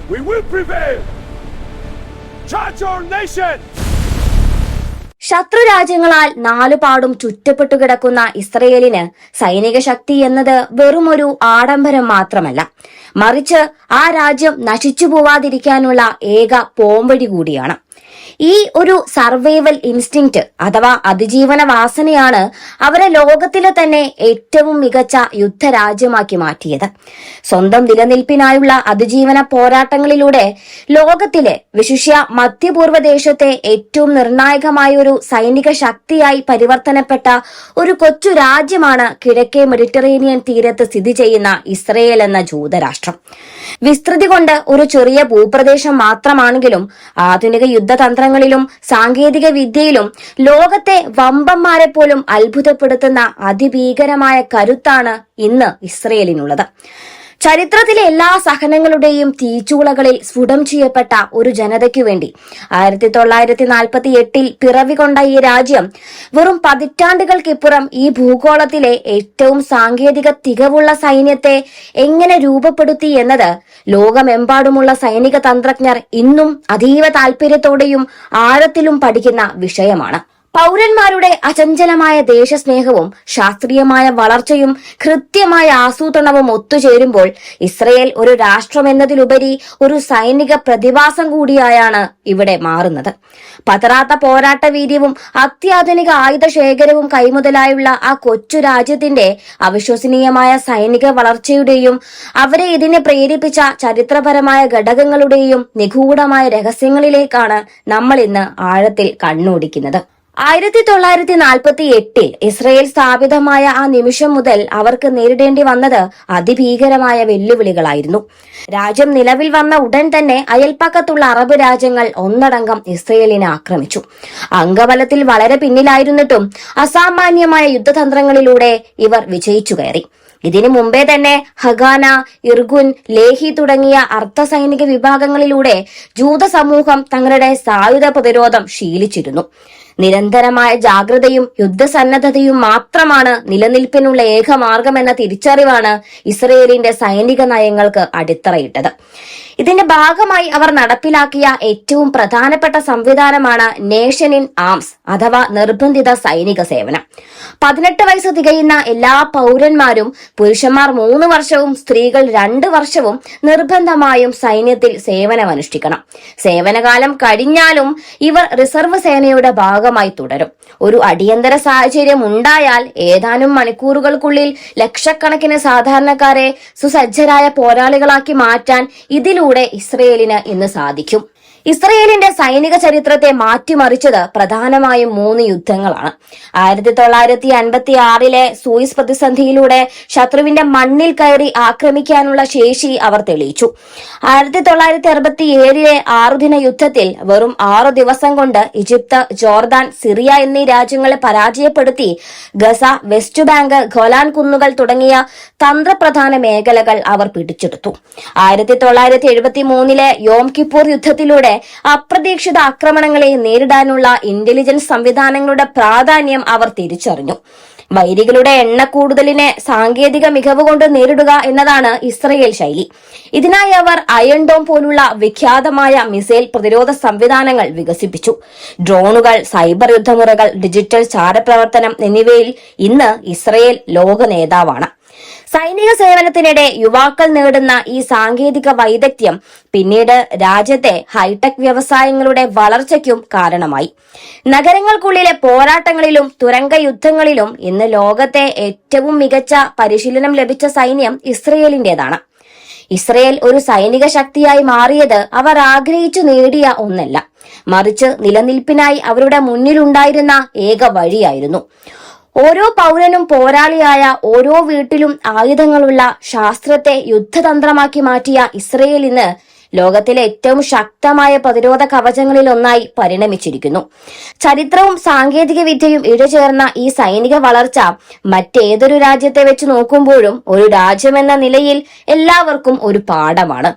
We will prevail. Charge our nation. ശത്രു രാജ്യങ്ങളാൽ നാലുപാടും ചുറ്റപ്പെട്ടു കിടക്കുന്ന ഇസ്രയേലിന് സൈനിക ശക്തി എന്നത് വെറുമൊരു ആഡംബരം മാത്രമല്ല, മറിച്ച് ആ രാജ്യം നശിച്ചു പോവാതിരിക്കാനുള്ള ഏക പോംവഴി കൂടിയാണ്. ഈ ഒരു സർവൈവൽ ഇൻസ്റ്റിങ്ക്റ്റ് അഥവാ അതിജീവന വാസനയാണ് അവരെ ലോകത്തിലെ തന്നെ ഏറ്റവും മികച്ച യുദ്ധരാജ്യമാക്കി മാറ്റിയത്. സ്വന്തം നിലനിൽപ്പിനായുള്ള അതിജീവന പോരാട്ടങ്ങളിലൂടെ ലോകത്തിലെ വിശിഷ്യ മധ്യപൂർവ്വ ദേശത്തെ ഏറ്റവും നിർണായകമായ ഒരു സൈനിക ശക്തിയായി പരിവർത്തനപ്പെട്ട ഒരു കൊച്ചു രാജ്യമാണ് കിഴക്കേ മെഡിറ്ററേനിയൻ തീരത്ത് സ്ഥിതി ചെയ്യുന്ന ഇസ്രയേൽ എന്ന ജൂതരാഷ്ട്രം. വിസ്തൃതി കൊണ്ട് ഒരു ചെറിയ ഭൂപ്രദേശം മാത്രമാണെങ്കിലും ആധുനിക യുദ്ധതന്ത്രങ്ങളിലും സാങ്കേതിക വിദ്യയിലും ലോകത്തെ വമ്പന്മാരെ പോലും അത്ഭുതപ്പെടുത്തുന്ന അതിഭീകരമായ കരുത്താണ് ഇന്ന് ഇസ്രയേലിനുള്ളത്. ചരിത്രത്തിലെ എല്ലാ സഹനങ്ങളുടെയും തീച്ചൂളകളിൽ സ്ഫുടം ചെയ്യപ്പെട്ട ഒരു ജനതയ്ക്കു വേണ്ടി 1948 പിറവികൊണ്ട ഈ രാജ്യം വെറും പതിറ്റാണ്ടുകൾക്കിപ്പുറം ഈ ഭൂഗോളത്തിലെ ഏറ്റവും സാങ്കേതിക തികവുള്ള സൈന്യത്തെ എങ്ങനെ രൂപപ്പെടുത്തി എന്നത് ലോകമെമ്പാടുമുള്ള സൈനിക തന്ത്രജ്ഞർ ഇന്നും അതീവ താൽപര്യത്തോടെയും ആഴത്തിലും പഠിക്കുന്ന വിഷയമാണ്. പൗരന്മാരുടെ അചഞ്ചലമായ ദേശസ്നേഹവും ശാസ്ത്രീയമായ വളർച്ചയും കൃത്യമായ ആസൂത്രണവും ഒത്തുചേരുമ്പോൾ ഇസ്രയേൽ ഒരു രാഷ്ട്രമെന്നതിലുപരി ഒരു സൈനിക പ്രതിഭാസം കൂടിയായാണ് ഇവിടെ മാറുന്നത്. പതറാത്ത പോരാട്ട വീര്യവും അത്യാധുനിക ആയുധ ശേഖരവും കൈമുതലായുള്ള ആ കൊച്ചു രാജ്യത്തിന്റെ അവിശ്വസനീയമായ സൈനിക വളർച്ചയുടെയും അവരെ ഇതിനെ പ്രേരിപ്പിച്ച ചരിത്രപരമായ ഘടകങ്ങളുടെയും നിഗൂഢമായ രഹസ്യങ്ങളിലേക്കാണ് നമ്മൾ ഇന്ന് ആഴത്തിൽ കണ്ണോടിക്കുന്നത്. 1948 ഇസ്രയേൽ സ്ഥാപിതമായ ആ നിമിഷം മുതൽ അവർക്ക് നേരിടേണ്ടി വന്നത് അതിഭീകരമായ വെല്ലുവിളികളായിരുന്നു. രാജ്യം നിലവിൽ വന്ന ഉടൻ തന്നെ അയൽപ്പക്കത്തുള്ള അറബ് രാജ്യങ്ങൾ ഒന്നടങ്കം ഇസ്രയേലിനെ ആക്രമിച്ചു. അംഗബലത്തിൽ വളരെ പിന്നിലായിരുന്നിട്ടും അസാമാന്യമായ യുദ്ധതന്ത്രങ്ങളിലൂടെ ഇവർ വിജയിച്ചു കയറി. ഇതിനു മുമ്പേ തന്നെ ഹഗാന, ഇർഗുൻ, ലേഹി തുടങ്ങിയ അർദ്ധസൈനിക വിഭാഗങ്ങളിലൂടെ ജൂത സമൂഹം തങ്ങളുടെ സായുധ പ്രതിരോധം ശീലിച്ചിരുന്നു. നിരന്തരമായ ജാഗ്രതയും യുദ്ധസന്നദ്ധതയും മാത്രമാണ് നിലനിൽപ്പിനുള്ള ഏക മാർഗമെന്ന തിരിച്ചറിവാണ് ഇസ്രയേലിന്റെ സൈനിക നയങ്ങൾക്ക് അടിത്തറയിട്ടത്. ഇതിന്റെ ഭാഗമായി അവർ നടപ്പിലാക്കിയ ഏറ്റവും പ്രധാനപ്പെട്ട സംവിധാനമാണ് നേഷൻ ഇൻ ആംസ് അഥവാ നിർബന്ധിത സൈനിക സേവനം. 18 വയസ്സ് തികയുന്ന എല്ലാ പൗരന്മാരും, പുരുഷന്മാർ 3 വർഷവും സ്ത്രീകൾ 2 വർഷവും നിർബന്ധമായും സൈന്യത്തിൽ സേവനമനുഷ്ഠിക്കണം. സേവനകാലം കഴിഞ്ഞാലും ഇവർ റിസർവ് സേനയുടെ ഭാഗമായി തുടരും. ഒരു അടിയന്തര സാഹചര്യം ഉണ്ടായാൽ ഏതാനും മണിക്കൂറുകൾക്കുള്ളിൽ ലക്ഷക്കണക്കിന് സാധാരണക്കാരെ സുസജ്ജരായ പോരാളികളാക്കി മാറ്റാൻ ഇതിലൂടെ ഇസ്രയേലിന് ഇന്ന് സാധിക്കും. ഇസ്രയേലിന്റെ സൈനിക ചരിത്രത്തെ മാറ്റിമറിച്ചത് പ്രധാനമായും 3 യുദ്ധങ്ങളാണ്. 1956 സൂയിസ് പ്രതിസന്ധിയിലൂടെ ശത്രുവിന്റെ മണ്ണിൽ കയറി ആക്രമിക്കാനുള്ള ശേഷി അവർ തെളിയിച്ചു. 1967 6 യുദ്ധത്തിൽ വെറും 6 ദിവസം കൊണ്ട് ഈജിപ്ത്, ജോർദാൻ, സിറിയ എന്നീ രാജ്യങ്ങളെ പരാജയപ്പെടുത്തി ഗസ, വെസ്റ്റ് ബാങ്ക്, ഗോലാൻ കുന്നുകൾ തുടങ്ങിയ തന്ത്രപ്രധാന മേഖലകൾ അവർ പിടിച്ചെടുത്തു. 1973 യോം കിപ്പൂർ യുദ്ധത്തിലൂടെ അപ്രതീക്ഷിത ആക്രമണങ്ങളെ നേരിടാനുള്ള ഇന്റലിജൻസ് സംവിധാനങ്ങളുടെ പ്രാധാന്യം അവർ തിരിച്ചറിഞ്ഞു. വൈരികളുടെ എണ്ണക്കൂടുതലിനെ സാങ്കേതിക മികവ് കൊണ്ട് നേരിടുക എന്നതാണ് ഇസ്രയേൽ ശൈലി. ഇതിനായി അവർ അയൺ ഡോം പോലുള്ള വിഖ്യാതമായ മിസൈൽ പ്രതിരോധ സംവിധാനങ്ങൾ വികസിപ്പിച്ചു. ഡ്രോണുകൾ, സൈബർ യുദ്ധമുറകൾ, ഡിജിറ്റൽ ചാരപ്രവർത്തനം എന്നിവയിൽ ഇന്ന് ഇസ്രയേൽ ലോക നേതാവാണ്. സൈനിക സേവനത്തിനിടെ യുവാക്കൾ നേടുന്ന ഈ സാങ്കേതിക വൈദഗ്ധ്യം പിന്നീട് രാജ്യത്തെ ഹൈടെക് വ്യവസായങ്ങളുടെ വളർച്ചയ്ക്കും കാരണമായി. നഗരങ്ങൾക്കുള്ളിലെ പോരാട്ടങ്ങളിലും തുരങ്ക യുദ്ധങ്ങളിലും ഇന്ന് ലോകത്തെ ഏറ്റവും മികച്ച പരിശീലനം ലഭിച്ച സൈന്യം ഇസ്രയേലിന്റേതാണ്. ഇസ്രയേൽ ഒരു സൈനിക ശക്തിയായി മാറിയത് അവർ ആഗ്രഹിച്ചു നേടിയ ഒന്നല്ല, മറിച്ച് നിലനിൽപ്പിനായി അവരുടെ മുന്നിലുണ്ടായിരുന്ന ഏക വഴിയായിരുന്നു. ഓരോ പൗരനും പോരാളിയായ, ഓരോ വീട്ടിലും ആയുധങ്ങളുള്ള, ശാസ്ത്രത്തെ യുദ്ധതന്ത്രമാക്കി മാറ്റിയ ഇസ്രയേൽ ഇന്ന് ലോകത്തിലെ ഏറ്റവും ശക്തമായ പ്രതിരോധ കവചങ്ങളിൽ ഒന്നായി പരിണമിച്ചിരിക്കുന്നു. ചരിത്രവും സാങ്കേതിക വിദ്യയും ഇഴചേർന്ന ഈ സൈനിക വളർച്ച മറ്റേതൊരു രാജ്യത്തെ വെച്ച് നോക്കുമ്പോഴും ഒരു രാജ്യമെന്ന നിലയിൽ എല്ലാവർക്കും ഒരു പാഠമാണ്.